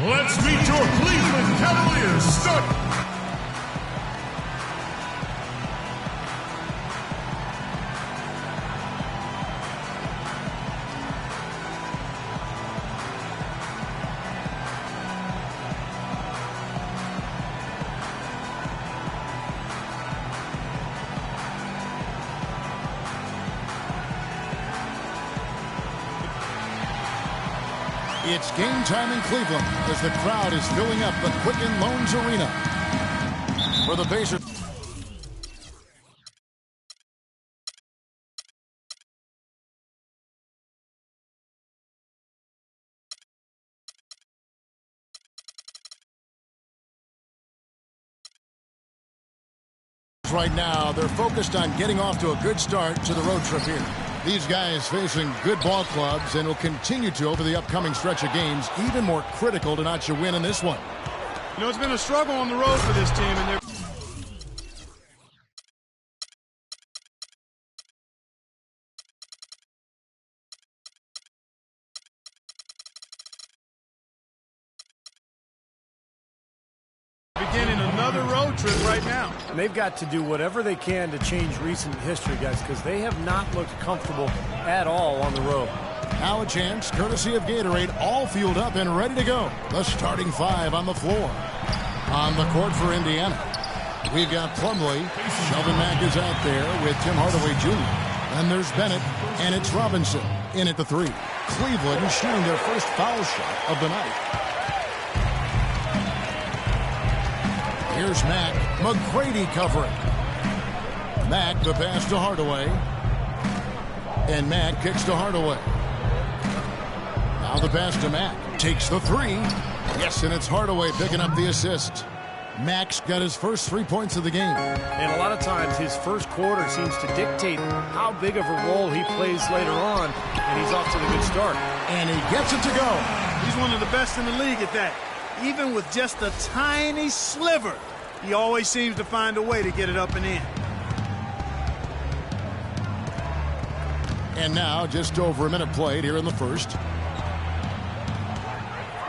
Let's meet your Cleveland Cavaliers start. It's game time in Cleveland as the crowd is filling up the Quicken Loans Arena. For the Pacers. Right now, they're focused on getting off to a good start to the road trip here. These guys facing good ball clubs and will continue to over the upcoming stretch of games, even more critical to notch a win in this one. You know, it's been a struggle on the road for this team, and they're beginning another road trip right now. And they've got to do whatever they can to change recent history, guys, because they have not looked comfortable at all on the road. Now a chance, courtesy of Gatorade, all fueled up and ready to go. The starting five on the floor. On the court for Indiana, we've got Plumlee. Shelvin Mack is out there with Tim Hardaway Jr. Then there's Bennett, and it's Robinson in at the three. Cleveland shooting their first foul shot of the night. Here's Mack. McGrady covering. Mack the pass to Hardaway. And Mack kicks to Hardaway. Now the pass to Mack. Takes the three. Yes, and it's Hardaway picking up the assist. Mack's got his first 3 points of the game. And a lot of times his first quarter seems to dictate how big of a role he plays later on. And he's off to the good start. And he gets it to go. He's one of the best in the league at that. Even with just a tiny sliver, he always seems to find a way to get it up and in. And now just over a minute played here in the first.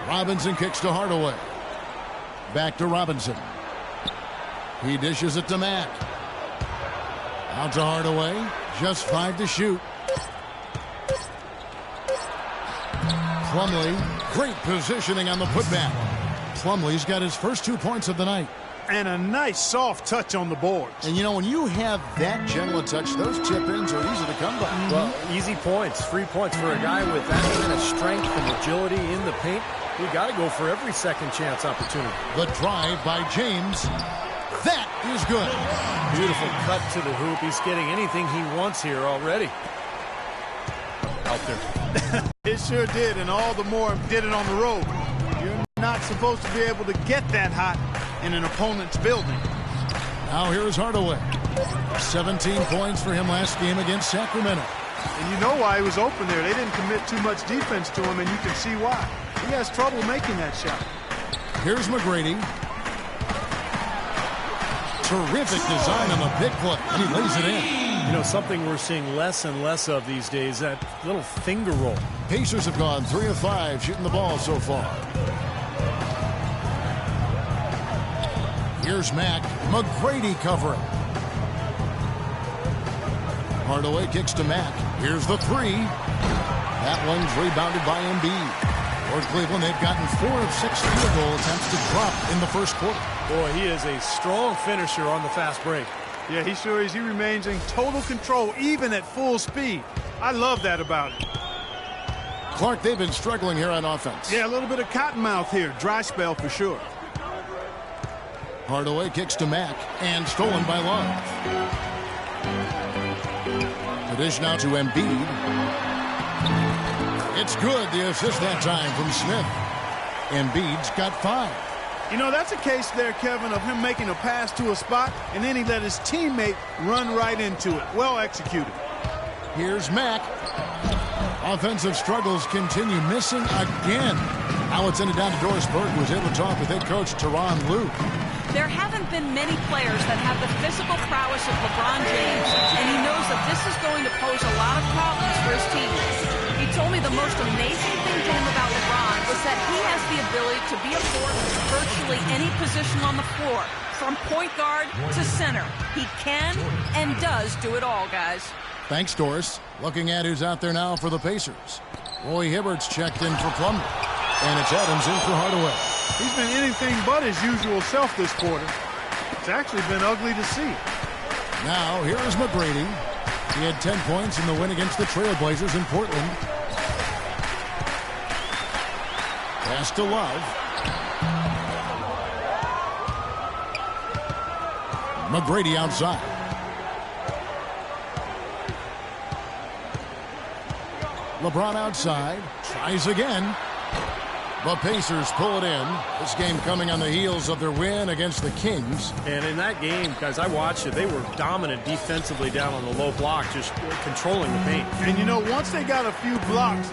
Robinson kicks to Hardaway. Back to Robinson. He dishes it to Mack. Out to Hardaway. Just 5 to shoot. Plumlee, great positioning on the putback. Plumlee's got his first 2 points of the night. And a nice soft touch on the boards. And you know, when you have that gentle a touch, those tip-ins are easy to come by. Well, easy points, free points for a guy with that kind of strength and agility in the paint. You got to go for every second chance opportunity. The drive by James. That is good. Beautiful cut to the hoop. He's getting anything he wants here already. Out there. It sure did, and all the more did it on the road. You're not supposed to be able to get that hot in an opponent's building. Now here's Hardaway. 17 points for him last game against Sacramento. And you know why he was open there. They didn't commit too much defense to him, and you can see why. He has trouble making that shot. Here's McGrady. Terrific design on the big play, and he lays it in. You know, something we're seeing less and less of these days, that little finger roll. Pacers have gone 3 of 5 shooting the ball so far. Here's Mack. McGrady covering. Hardaway kicks to Mack. Here's the three. That one's rebounded by Embiid. For Cleveland, they've gotten 4 of 6 field goal attempts to drop in the first quarter. Boy, he is a strong finisher on the fast break. Yeah, he sure is. He remains in total control, even at full speed. I love that about him. Clark, they've been struggling here on offense. Yeah, a little bit of cottonmouth here. Dry spell for sure. Hardaway kicks to Mack, and stolen by Love. The dish now to Embiid. It's good, the assist that time from Smith. Embiid's got 5. You know, that's a case there, Kevin, of him making a pass to a spot, and then he let his teammate run right into it. Well executed. Here's Mack. Offensive struggles continue, missing again. Now it's ended down to Doris Burke, who was able to talk with head coach Tyronn Lue. There haven't been many players that have the physical prowess of LeBron James, and he knows that this is going to pose a lot of problems for his team. He told me the most amazing thing to him about LeBron was that he has the ability to be a force virtually any position on the floor, from point guard to center. He can and does do it all, guys. Thanks, Doris. Looking at who's out there now for the Pacers. Roy Hibbert's checked in for Plumlee. And it's Adams in for Hardaway. He's been anything but his usual self this quarter. It's actually been ugly to see. Now, here is McGrady. He had 10 points in the win against the Trailblazers in Portland. Pass to Love. McGrady outside. LeBron outside. Tries again. The Pacers pull it in. This game coming on the heels of their win against the Kings. And in that game, guys, I watched it. They were dominant defensively down on the low block, just controlling the paint. And, you know, once they got a few blocks,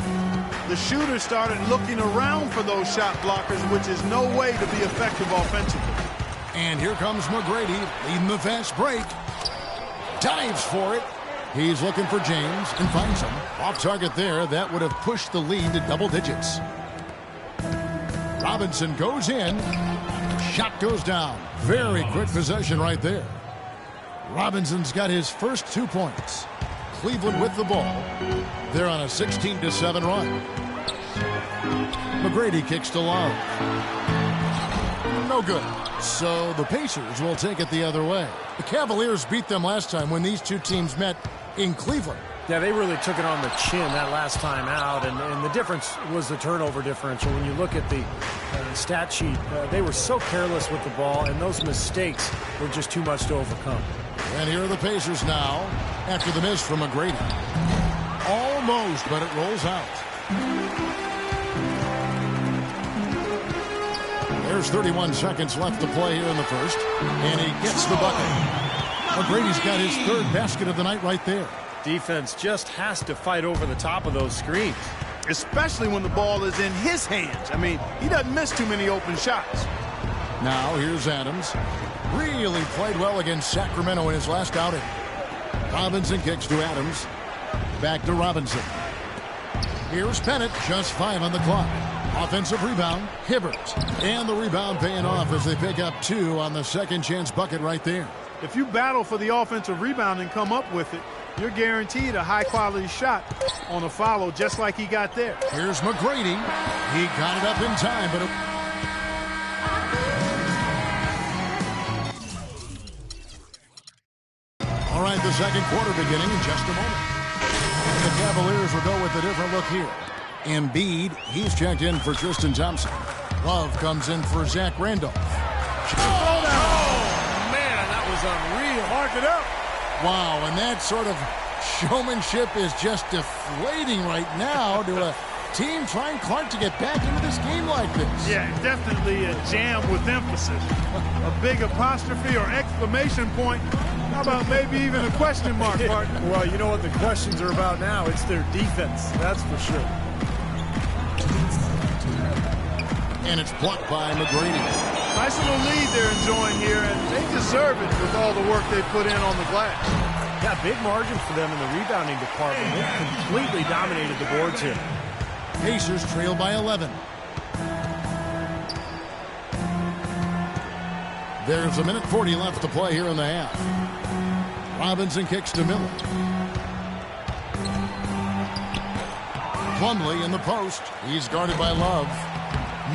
the shooters started looking around for those shot blockers, which is no way to be effective offensively. And here comes McGrady leading the fast break. Dives for it. He's looking for James and finds him. Off target there. That would have pushed the lead to double digits. Robinson goes in. Shot goes down. Very quick possession right there. Robinson's got his first 2 points. Cleveland with the ball. They're on a 16-7 run. McGrady kicks to Love. No good. So the Pacers will take it the other way. The Cavaliers beat them last time when these two teams met in Cleveland. Yeah, they really took it on the chin that last time out, and the difference was the turnover differential. When you look at the stat sheet, they were so careless with the ball, and those mistakes were just too much to overcome. And here are the Pacers now after the miss from McGrady. Almost, but it rolls out. There's 31 seconds left to play here in the first, and he gets the bucket. McGrady's got his third basket of the night right there. Defense just has to fight over the top of those screens. Especially when the ball is in his hands. I mean, he doesn't miss too many open shots. Now here's Adams. Really played well against Sacramento in his last outing. Robinson kicks to Adams. Back to Robinson. Here's Bennett, just 5 on the clock. Offensive rebound, Hibbert. And the rebound paying off as they pick up 2 on the second chance bucket right there. If you battle for the offensive rebound and come up with it, you're guaranteed a high-quality shot on a follow just like he got there. Here's McGrady. He got it up in time, but... All right, the second quarter beginning in just a moment. And the Cavaliers will go with a different look here. Embiid, he's checked in for Tristan Thompson. Love comes in for Zach Randolph. Unreal. Mark it up. Wow, and that sort of showmanship is just deflating right now to a team trying Clark to get back into this game like this. Yeah, definitely a jam with emphasis. A big apostrophe or exclamation point. How about maybe even a question mark, partner? Well, you know what the questions are about now? It's their defense, that's for sure. And it's blocked by McGrady. Nice little lead they're enjoying here, and they deserve it with all the work they put in on the glass. Yeah, big margin for them in the rebounding department. They completely dominated the boards here. Pacers trail by 11. There's 1:40 left to play here in the half. Robinson kicks to Miller. Plumlee in the post. He's guarded by Love.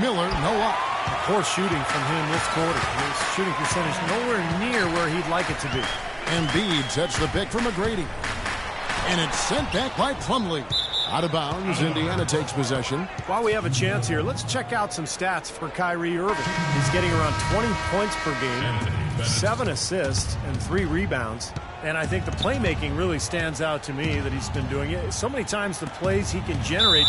Miller, no up. Poor shooting from him this quarter. His shooting percentage nowhere near where he'd like it to be. Embiid sets the pick for McGrady. And it's sent back by Plumlee. Out of bounds, Indiana takes possession. While we have a chance here, let's check out some stats for Kyrie Irving. He's getting around 20 points per game, 7 assists, and 3 rebounds. And I think the playmaking really stands out to me that he's been doing it. So many times the plays he can generate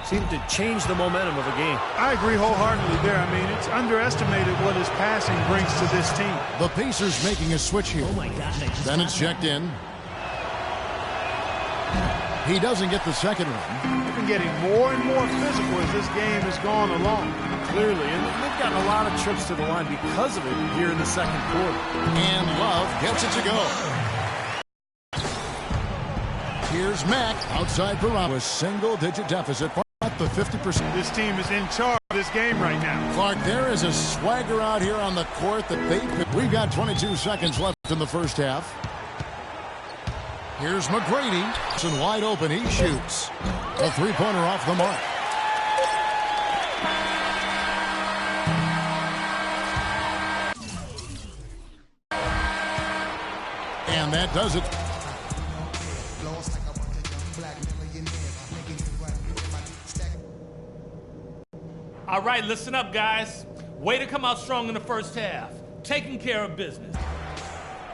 seem to change the momentum of a game. I agree wholeheartedly there. I mean, it's underestimated what his passing brings to this team. The Pacers making a switch here. Then it's checked in. He doesn't get the second one. They've been getting more and more physical as this game has gone along. Clearly, and they've gotten a lot of trips to the line because of it here in the second quarter. And Love gets it to go. Here's Mack outside for a single-digit deficit. the 50%. This team is in charge of this game right now. Clark, there is a swagger out here on the court that we've got 22 seconds left in the first half. Here's McGrady. It's wide open. He shoots. A three-pointer off the mark. And that does it. All right, listen up, guys. Way to come out strong in the first half. Taking care of business.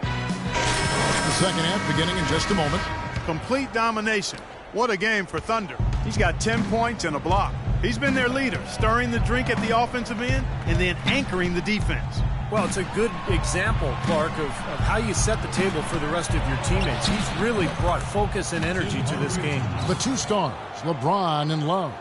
The second half beginning in just a moment. Complete domination. What a game for Thunder. He's got 10 points and a block. He's been their leader, stirring the drink at the offensive end and then anchoring the defense. Well, it's a good example, Clark, of how you set the table for the rest of your teammates. He's really brought focus and energy to this game. The two stars, LeBron and Love,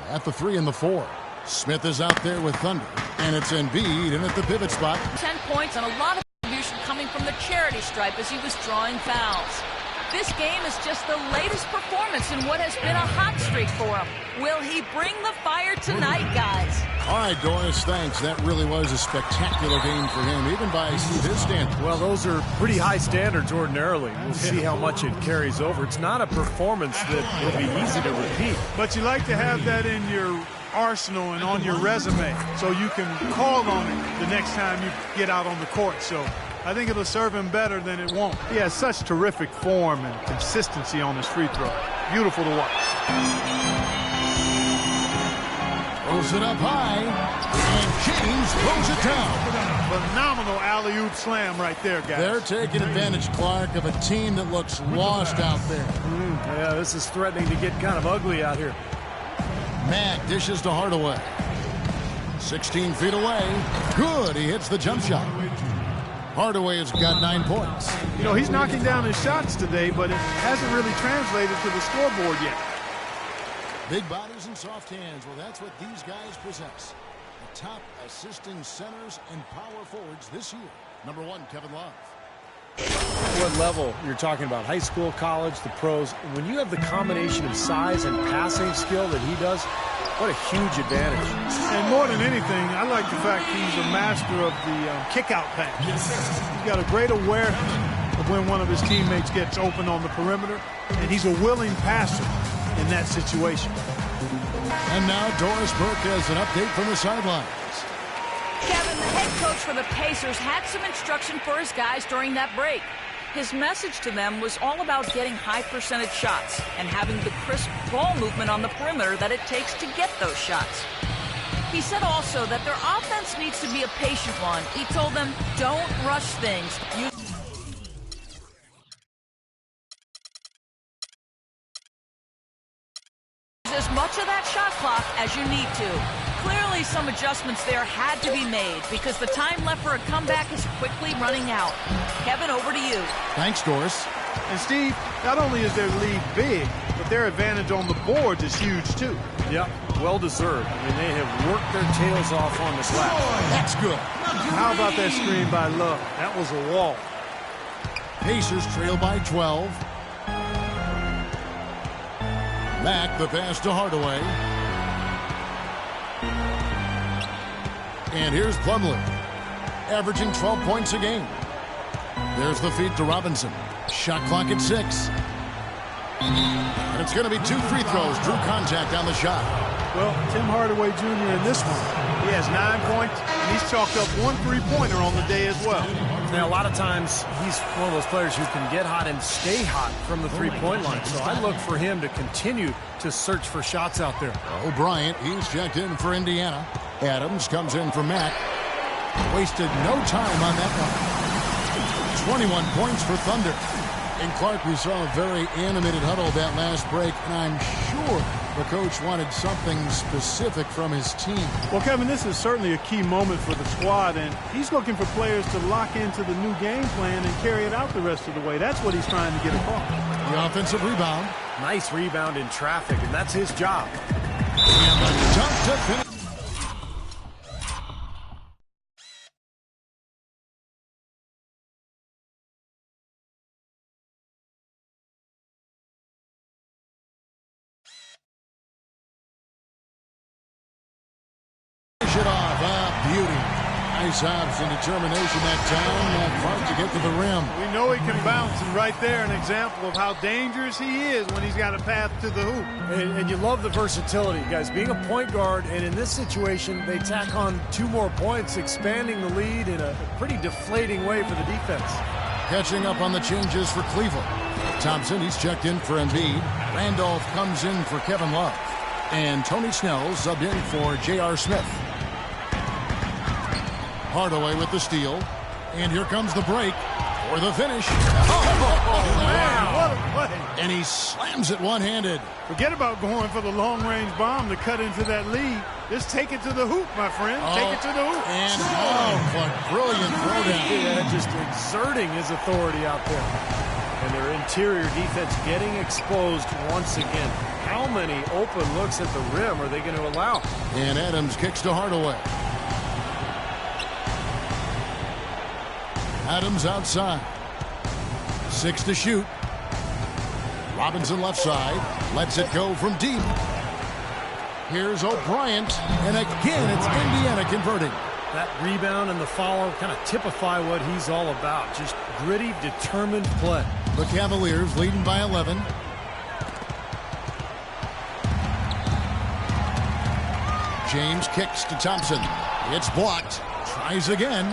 at the 3 and the 4. Smith is out there with Thunder, and it's Embiid in at the pivot spot. 10 points and a lot of contribution coming from the charity stripe as he was drawing fouls. This game is just the latest performance in what has been a hot streak for him. Will he bring the fire tonight, guys? All right, Doris, thanks. That really was a spectacular game for him, even by his standards. Well, those are pretty high standards ordinarily. We'll see how much it carries over. It's not a performance that will be easy to repeat. But you like to have that in your arsenal and on your resume so you can call on it the next time you get out on the court. So I think it'll serve him better than it won't. He has such terrific form and consistency on his free throw. Beautiful to watch. Throws it up high, and James throws it down. Phenomenal alley-oop slam right there, guys. They're taking advantage, Clark, of a team that looks lost out there. Yeah, this is threatening to get kind of ugly out here. Mack dishes to Hardaway. 16 feet away. Good. He hits the jump shot. Hardaway has got 9 points. You know, he's knocking down his shots today, but it hasn't really translated to the scoreboard yet. Big bodies and soft hands. Well, that's what these guys possess. The top assisting centers and power forwards this year. Number 1, Kevin Love. What level you're talking about, high school, college, the pros. When you have the combination of size and passing skill that he does, what a huge advantage. And more than anything, I like the fact he's a master of the kick-out pass. He's got a great awareness of when one of his teammates gets open on the perimeter, and he's a willing passer in that situation. And now Doris Burke has an update from the sidelines. Kevin, the head coach for the Pacers, had some instruction for his guys during that break. His message to them was all about getting high percentage shots and having the crisp ball movement on the perimeter that it takes to get those shots. He said also that their offense needs to be a patient one. He told them, don't rush things. Use as much of that shot clock as you need to. Clearly some adjustments there had to be made because the time left for a comeback is quickly running out. Kevin, over to you. Thanks, Doris. And Steve, not only is their lead big, but their advantage on the boards is huge too. Yeah, well deserved. I mean, they have worked their tails off on the glass. That's good. How about that screen by Love? That was a wall. Pacers trail by 12. Mack, the pass to Hardaway. And here's Plumlee, averaging 12 points a game. There's the feed to Robinson. Shot clock at 6. And it's going to be 2 free throws. Drew contact on the shot. Well, Tim Hardaway Jr. in this one, he has 9 points, and he's chalked up 1 3-pointer on the day as well. Now, a lot of times, he's one of those players who can get hot and stay hot from the three-point line. So I look for him to continue to search for shots out there. O'Brien, he's checked in for Indiana. Adams comes in for Mack. Wasted no time on that one. 21 points for Thunder. And Clark, we saw a very animated huddle that last break, and I'm sure the coach wanted something specific from his team. Well, Kevin, this is certainly a key moment for the squad, and he's looking for players to lock into the new game plan and carry it out the rest of the way. That's what he's trying to get across. The offensive rebound. Nice rebound in traffic, and that's his job. And the dunk to finish. Biceps and determination that time. Hard to get to the rim. We know he can bounce, and right there an example of how dangerous he is when he's got a path to the hoop. And you love the versatility, guys. Being a point guard, and in this situation, they tack on 2 more points, expanding the lead in a pretty deflating way for the defense. Catching up on the changes for Cleveland. Thompson, he's checked in for Embiid. Randolph comes in for Kevin Love. And Tony Snell subbed in for J.R. Smith. Hardaway with the steal. And here comes the break for the finish. Oh, Man, what a play. And he slams it one-handed. Forget about going for the long-range bomb to cut into that lead. Just take it to the hoop, my friend. Take it to the hoop. And what brilliant throwdown. Yeah, just exerting his authority out there. And their interior defense getting exposed once again. How many open looks at the rim are they going to allow? And Adams kicks to Hardaway. Adams outside. 6 to shoot. Robinson left side. Lets it go from deep. Here's O'Brien. And again, it's Indiana converting. That rebound and the follow kind of typify what he's all about. Just gritty, determined play. The Cavaliers leading by 11. James kicks to Thompson. It's blocked. Tries again.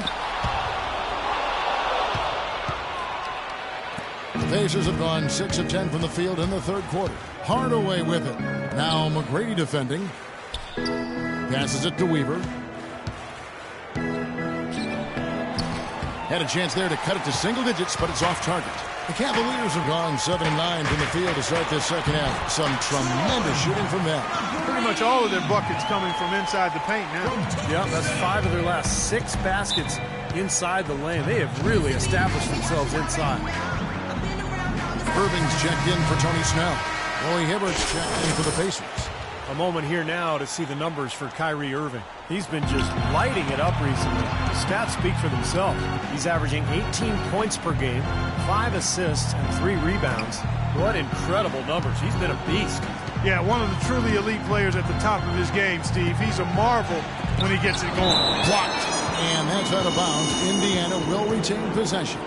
The Pacers have gone 6 of 10 from the field in the third quarter. Hardaway with it. Now McGrady defending. Passes it to Weaver. Had a chance there to cut it to single digits, but it's off target. The Cavaliers have gone 7 of 9 from the field to start this second half. Some tremendous shooting from them. Pretty much all of their buckets coming from inside the paint now. Yeah, that's 5 of their last 6 baskets inside the lane. They have really established themselves inside. Irving's checked in for Tony Snell. Roy Hibbert's checked in for the Pacers. A moment here now to see the numbers for Kyrie Irving. He's been just lighting it up recently. The stats speak for themselves. He's averaging 18 points per game, 5 assists, and 3 rebounds. What incredible numbers. He's been a beast. Yeah, one of the truly elite players at the top of his game, Steve. He's a marvel when he gets it going. Blocked. And that's out of bounds. Indiana will retain possession.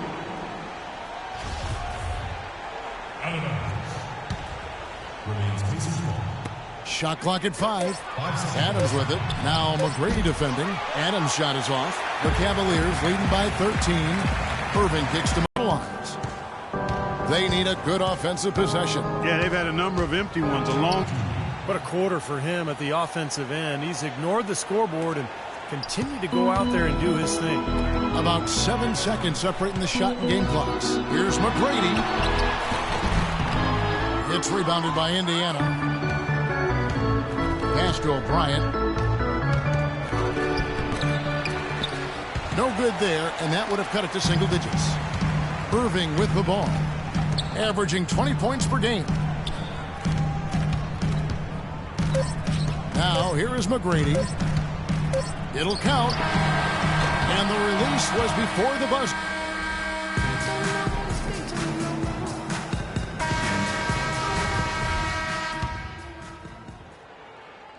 Out of bounds. Remains Pacers ball. Shot clock at 5. Adams with it. Now McGrady defending. Adams' shot is off. The Cavaliers leading by 13. Irving kicks to the lines. They need a good offensive possession. Yeah, they've had a number of empty ones along. What a quarter for him at the offensive end. He's ignored the scoreboard and continued to go out there and do his thing. About 7 seconds separating the shot and game clocks. Here's McGrady. It's rebounded by Indiana. Pass to O'Brien. No good there, and that would have cut it to single digits. Irving with the ball. Averaging 20 points per game. Now, here is McGrady. It'll count. And the release was before the buzzer.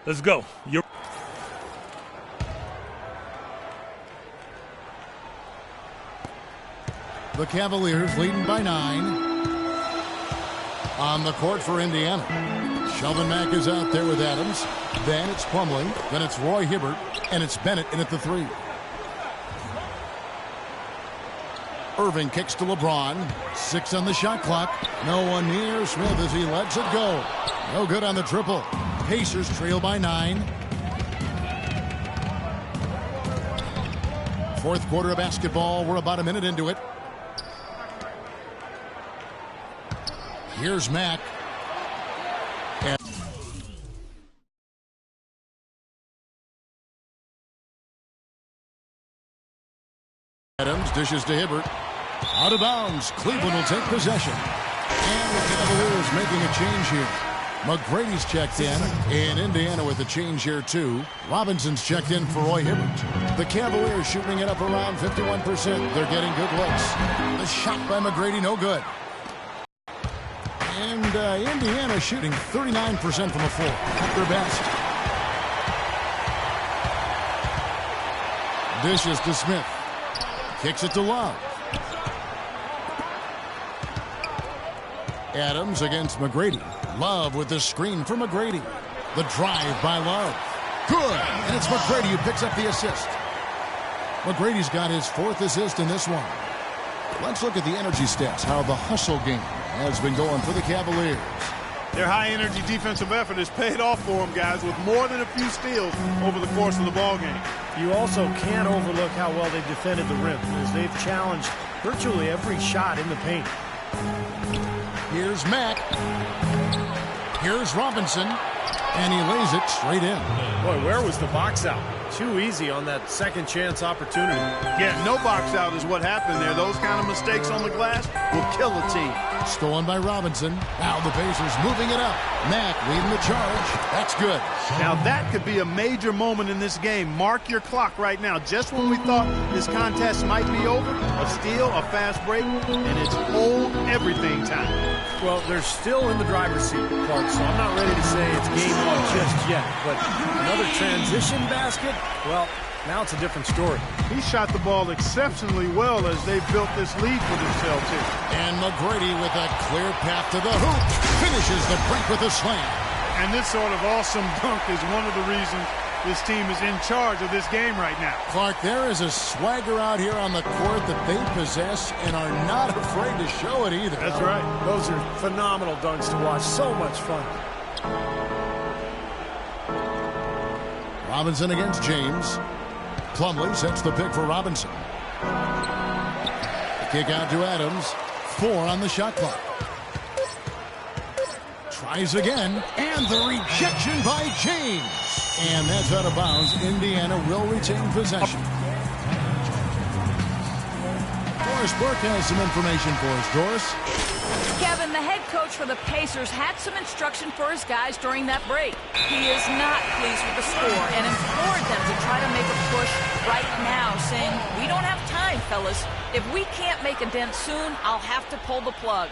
Let's go. The Cavaliers leading by 9. On the court for Indiana. Shelvin Mack is out there with Adams. Then it's Plumlee. Then it's Roy Hibbert. And it's Bennett in at the 3. Irving kicks to LeBron. 6 on the shot clock. No one near Smith as he lets it go. No good on the triple. Pacers trail by 9. Fourth quarter of basketball. We're about a minute into it. Here's Mack. And Adams dishes to Hibbert. Out of bounds. Cleveland will take possession. And the Cavaliers making a change here. McGrady's checked in, and Indiana with a change here too. Robinson's checked in for Roy Hibbert. The Cavaliers shooting it up around 51%. They're getting good looks. The shot by McGrady, no good. And Indiana shooting 39% from the floor. At their best. Dishes to Smith. Kicks it to Love. Adams against McGrady. Love with the screen for McGrady. The drive by Love. Good. And it's McGrady who picks up the assist. McGrady's got his 4th assist in this one. Let's look at the energy stats, how the hustle game has been going for the Cavaliers. Their high-energy defensive effort has paid off for them, guys, with more than a few steals over the course of the ballgame. You also can't overlook how well they've defended the rim, as they've challenged virtually every shot in the paint. Here's Mack. Here's Robinson. And he lays it straight in. Boy, where was the box out? Too easy on that second chance opportunity. Yeah, no box out is what happened there. Those kind of mistakes on the glass will kill a team. Stolen by Robinson. Now the Pacers moving it up. Mack leading the charge. That's good. Now that could be a major moment in this game. Mark your clock right now. Just when we thought this contest might be over, a steal, a fast break, and it's hold everything time. Well, they're still in the driver's seat, Clark, so I'm not ready to say it's game on just yet. But another transition basket, well, now it's a different story. He shot the ball exceptionally well as they built this lead for themselves here. And McGrady with a clear path to the hoop. Finishes the break with a slam. And this sort of awesome dunk is one of the reasons this team is in charge of this game right now. Clark, there is a swagger out here on the court that they possess and are not afraid to show it either. That's right. Those are phenomenal dunks to watch. So much fun. Robinson against James. Plumlee sets the pick for Robinson. The kick out to Adams. 4 on the shot clock. Tries again, and the rejection by James. And that's out of bounds. Indiana will retain possession. Doris Burke has some information for us. Doris? Kevin, the head coach for the Pacers had some instruction for his guys during that break. He is not pleased with the score and implored them to try to make a push right now, saying, "We don't have time, fellas. If we can't make a dent soon, I'll have to pull the plug."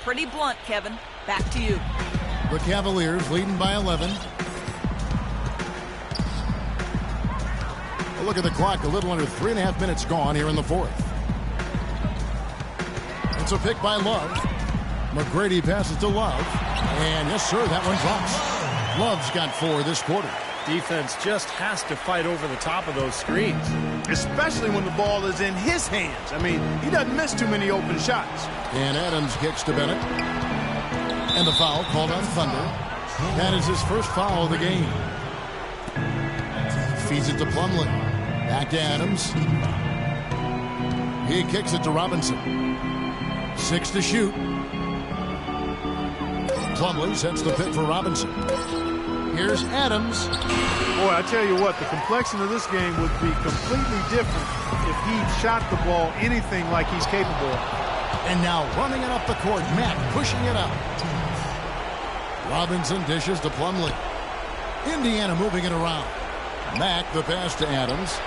Pretty blunt, Kevin. Back to you. The Cavaliers leading by 11. A look at the clock. A little under 3.5 minutes gone here in the 4th. It's a pick by Love. McGrady passes to Love. And yes, sir, that one drops. Love's got 4 this quarter. Defense just has to fight over the top of those screens. Especially when the ball is in his hands. I mean, he doesn't miss too many open shots. And Adams kicks to Bennett. And the foul called on Thunder. That is his first foul of the game. Feeds it to Plumlee. Back to Adams. He kicks it to Robinson. 6 to shoot. Plumlee sets the pick for Robinson. Here's Adams. Boy, I tell you what, the complexion of this game would be completely different if he shot the ball anything like he's capable of. And now running it up the court, Mack pushing it up. Robinson dishes to Plumlee. Indiana moving it around. Mack the pass to Adams.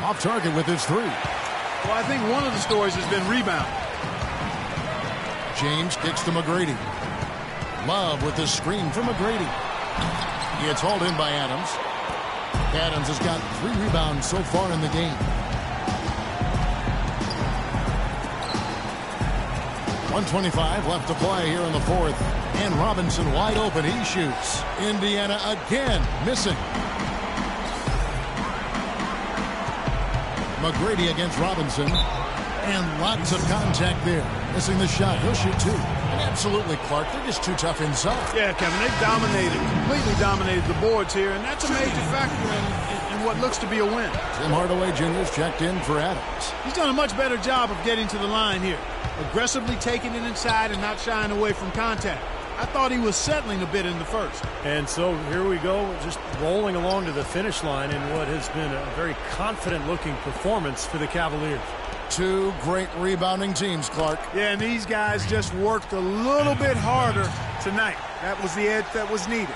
Off target with his 3. Well, I think one of the stories has been rebound. James kicks to McGrady. Love with the screen for McGrady. It's hauled in by Adams. Adams has got 3 rebounds so far in the game. 1:25 left to play here in the 4th. And Robinson wide open. He shoots. Indiana again missing. McGrady against Robinson. And lots of contact there. Missing the shot. He'll shoot 2. And absolutely, Clark, they're just too tough inside. Yeah, Kevin, they've completely dominated the boards here, and that's a major factor in what looks to be a win. Tim Hardaway Jr.'s checked in for Adams. He's done a much better job of getting to the line here. Aggressively taking it inside and not shying away from contact. I thought he was settling a bit in the first. And so here we go, just rolling along to the finish line in what has been a very confident-looking performance for the Cavaliers. 2 great rebounding teams, Clark. Yeah, and these guys just worked a little bit harder tonight. That was the edge that was needed.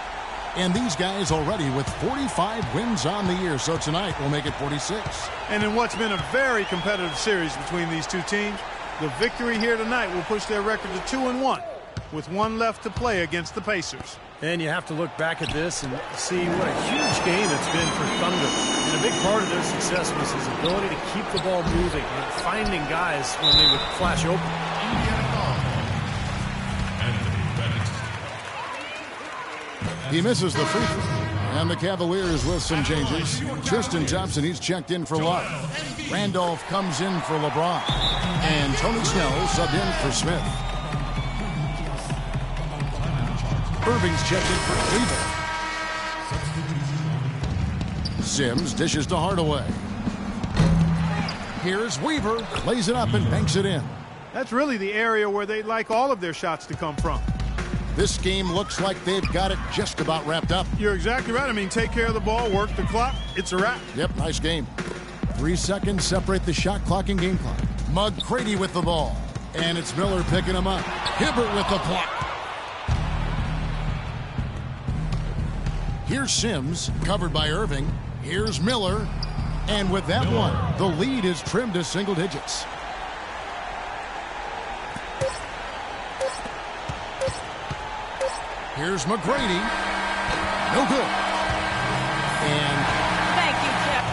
And these guys already with 45 wins on the year, so tonight will make it 46. And in what's been a very competitive series between these two teams, the victory here tonight will push their record to 2-1 with 1 left to play against the Pacers. And you have to look back at this and see what a huge game it's been for Thunder. In a a big part of their success was his ability to keep the ball moving and finding guys when they would flash open. Indiana ball. Anthony Bennett. He misses the free throw. And the Cavaliers with some changes. Tristan Thompson, he's checked in for Love. Randolph comes in for LeBron. And Tony Snell subbed in for Smith. Irving's checked in for Cleveland. Sims dishes to Hardaway. Here's Weaver. Lays it up and banks it in. That's really the area where they'd like all of their shots to come from. This game looks like they've got it just about wrapped up. You're exactly right. I mean, take care of the ball, work the clock. It's a wrap. Yep, nice game. 3 seconds separate the shot clock and game clock. McGrady with the ball. And it's Miller picking him up. Hibbert with the block. Here's Sims, covered by Irving. Here's Miller. And with that one, the lead is trimmed to single digits. Here's McGrady. No good. And Thank you, Jeff.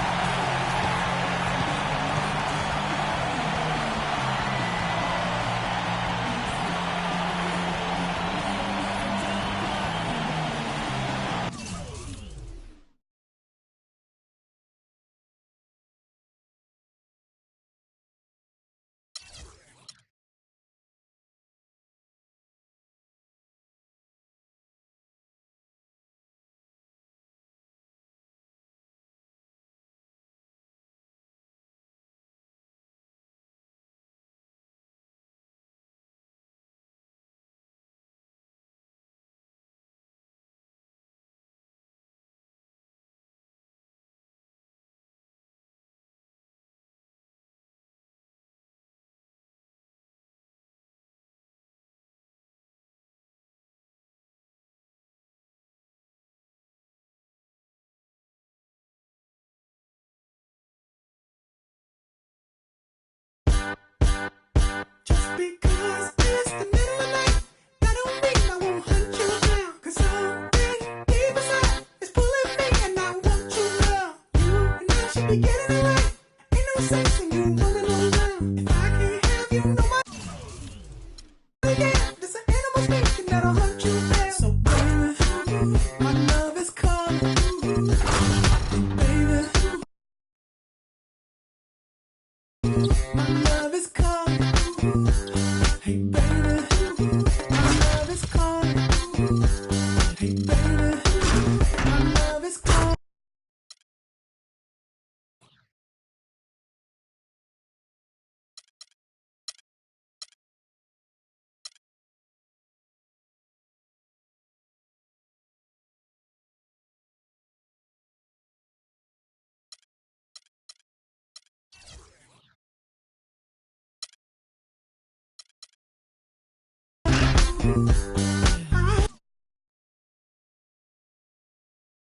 Just because it's the middle of the night, that don't mean I won't hunt you down. 'Cause something deep inside is pulling me and I want you now. You and I should be getting away. Ain't no sense in you running around. If I can't have you, no matter. Yeah, there's an animal speaking that'll hunt you down. So baby, my love is calling. Baby, my love is calling. Hey baby, my love is calling. Hey baby, my love is calling.